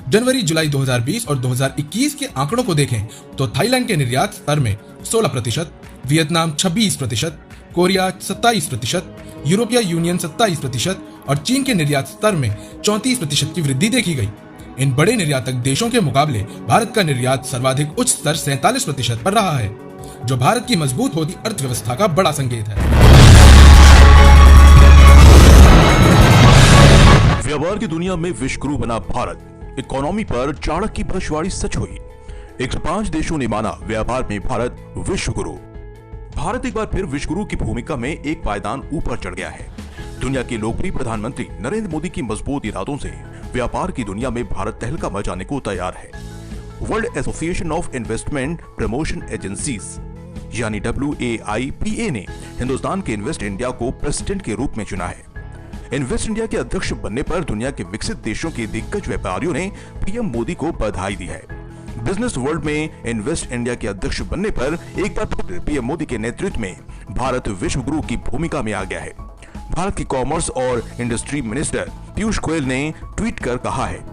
जनवरी जुलाई 2020 और 2021 के आंकड़ों को देखें तो थाईलैंड के निर्यात स्तर में 16%, वियतनाम 26%, कोरिया 27%, यूरोपीय यूनियन 27% और चीन के निर्यात स्तर में 34% की वृद्धि देखी गई। इन बड़े निर्यातक देशों के मुकाबले भारत का निर्यात सर्वाधिक उच्च स्तर 47% पर रहा है, जो भारत की मजबूत होती अर्थव्यवस्था का बड़ा संकेत है। व्यापार की दुनिया में विश्व गुरु बना भारत, इकोनॉमी पर चाणक्य की भविष्यवाणी सच हुई। 105 देशों ने माना व्यापार में भारत विश्व गुरु। भारत एक बार फिर विश्व गुरु की भूमिका में एक पायदान ऊपर चढ़ गया है। दुनिया के लोकप्रिय प्रधानमंत्री नरेंद्र मोदी की मजबूत इरादों से व्यापार की दुनिया में भारत तहलका मचाने को तैयार है। World association of investment promotion agencies यानी WAIPA ने हिंदुस्तान के इन्वेस्ट इंडिया को प्रेसिडेंट के रूप में चुना है। इन्वेस्ट इंडिया के अध्यक्ष बनने पर दुनिया के विकसित देशों के दिग्गज व्यापारियों ने पीएम मोदी को बधाई दी है। बिजनेस वर्ल्ड में इन्वेस्ट इंडिया के अध्यक्ष बनने पर एक बार फिर पीएम मोदी के नेतृत्व में भारत विश्व गुरु की भूमिका में आ गया है। भारत की कॉमर्स और इंडस्ट्री मिनिस्टर पीयूष गोयल ने ट्वीट कर कहा है,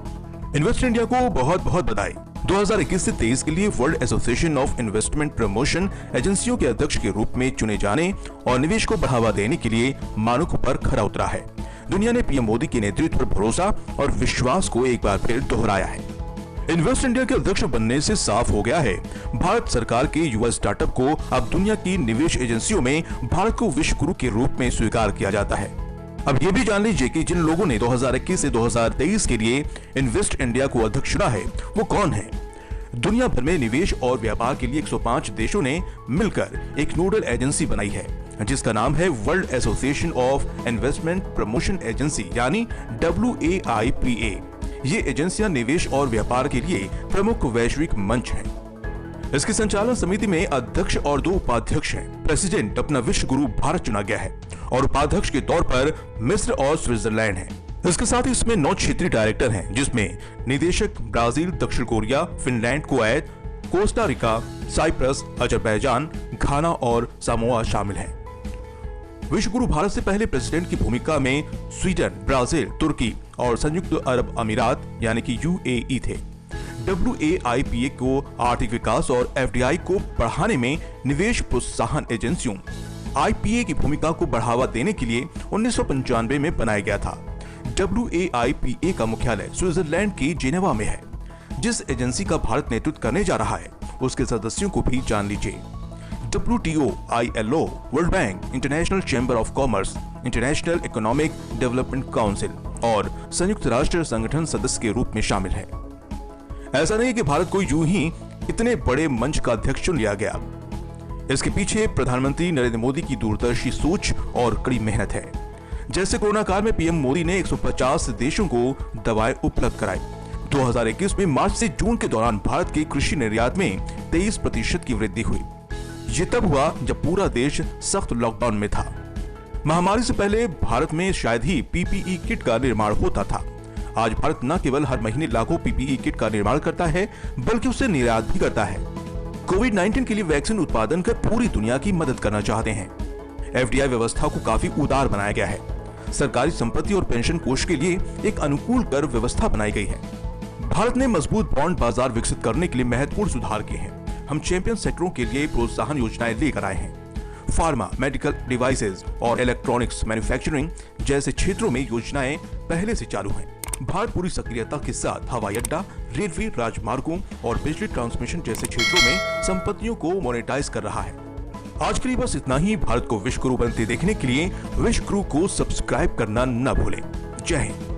इन्वेस्ट इंडिया को बहुत बहुत बधाई। 2021 से 23 के लिए world association of investment promotion एजेंसियों के अध्यक्ष के रूप में चुने जाने और निवेश को बढ़ावा देने के लिए मानकों पर खरा उतरा है। दुनिया ने पीएम मोदी के नेतृत्व पर भरोसा और विश्वास को एक बार फिर दोहराया है। इन्वेस्ट इंडिया के अध्यक्ष बनने से साफ हो गया है, भारत सरकार के युवा स्टार्टअप को अब दुनिया की निवेश एजेंसियों में भारत को विश्व गुरु के रूप में स्वीकार किया जाता है। अब ये भी जान लीजिए कि जिन लोगों ने 2021 से 2023 के लिए इन्वेस्ट इंडिया को अध्यक्ष चुना है वो कौन है। दुनिया भर में निवेश और व्यापार के लिए 105 देशों ने मिलकर एक नोडल एजेंसी बनाई है, जिसका नाम है world association of investment promotion agency यानी WAIPA। ये एजेंसियां निवेश और व्यापार के लिए प्रमुख वैश्विक मंच हैं। इसकी संचालन समिति में अध्यक्ष और 2 उपाध्यक्ष हैं। प्रेसिडेंट अपना विश्व गुरु भारत चुना गया है और उपाध्यक्ष के तौर पर मिस्र और स्विट्जरलैंड है। इसके साथ ही इसमें 9 क्षेत्रीय डायरेक्टर हैं, जिसमें निदेशक ब्राजील, दक्षिण Korea, Finland, Kuwait, Costa Rica, Cyprus, Azerbaijan, Ghana और सामोआ शामिल हैं। विश्व गुरु भारत से पहले प्रेसिडेंट की भूमिका में स्वीडन, ब्राजील, तुर्की और संयुक्त अरब अमीरात यानी कि UAE थे। WAIPA को आर्थिक विकास और FDI को बढ़ाने में निवेश प्रोत्साहन एजेंसियों IPA की भूमिका को बढ़ावा देने के लिए 1995 में बनाया गया था। WAIPA का मुख्यालय स्विट्जरलैंड की जेनेवा में है। जिस एजेंसी का भारत नेतृत्व करने जा रहा है उसके सदस्यों को भी जान लीजिए। WTO, ILO, world bank, international chamber of commerce, international economic development council और संयुक्त राष्ट्र संगठन सदस्य के रूप में शामिल है। ऐसा नहीं कि भारत को यूं ही इतने बड़े मंच का अध्यक्ष चुन लिया गया। इसके पीछे प्रधानमंत्री नरेंद्र मोदी की दूरदर्शी सोच और कड़ी मेहनत है। जैसे कोरोना काल में पीएम मोदी ने 150 देशों को दवाएं उपलब्ध कराई। 2021 में मार्च से जून के दौरान भारत के कृषि निर्यात में 23% की वृद्धि हुई। ये तब हुआ जब पूरा देश सख्त लॉकडाउन में था। महामारी से पहले भारत में शायद ही PPE किट का निर्माण होता था। आज भारत न केवल हर महीने लाखों PPE किट का निर्माण करता है बल्कि उसे निर्यात भी करता है। कोविड-19 के लिए वैक्सीन उत्पादन कर पूरी दुनिया की मदद करना चाहते हैं। FDI व्यवस्था को काफी उदार बनाया गया है। सरकारी संपत्ति और पेंशन कोष के लिए एक अनुकूल कर व्यवस्था बनाई गई है। भारत ने मजबूत बॉन्ड बाजार विकसित करने के लिए महत्वपूर्ण सुधार किए हैं। हम चैंपियन सेक्टरों के लिए प्रोत्साहन योजनाएं लेकर आए हैं। फार्मा, मेडिकल डिवाइसेज और इलेक्ट्रॉनिक्स मैन्युफैक्चरिंग जैसे क्षेत्रों में योजनाएं पहले से चालू हैं। भारत पूरी सक्रियता के साथ हवाई अड्डा, रेलवे, राजमार्गों और बिजली ट्रांसमिशन जैसे क्षेत्रों में संपत्तियों को मोनेटाइज कर रहा है। आज के लिए बस इतना ही। भारत को विश्व गुरु बनते देखने के लिए विश्व गुरु को सब्सक्राइब करना न भूलें। जय हिंद।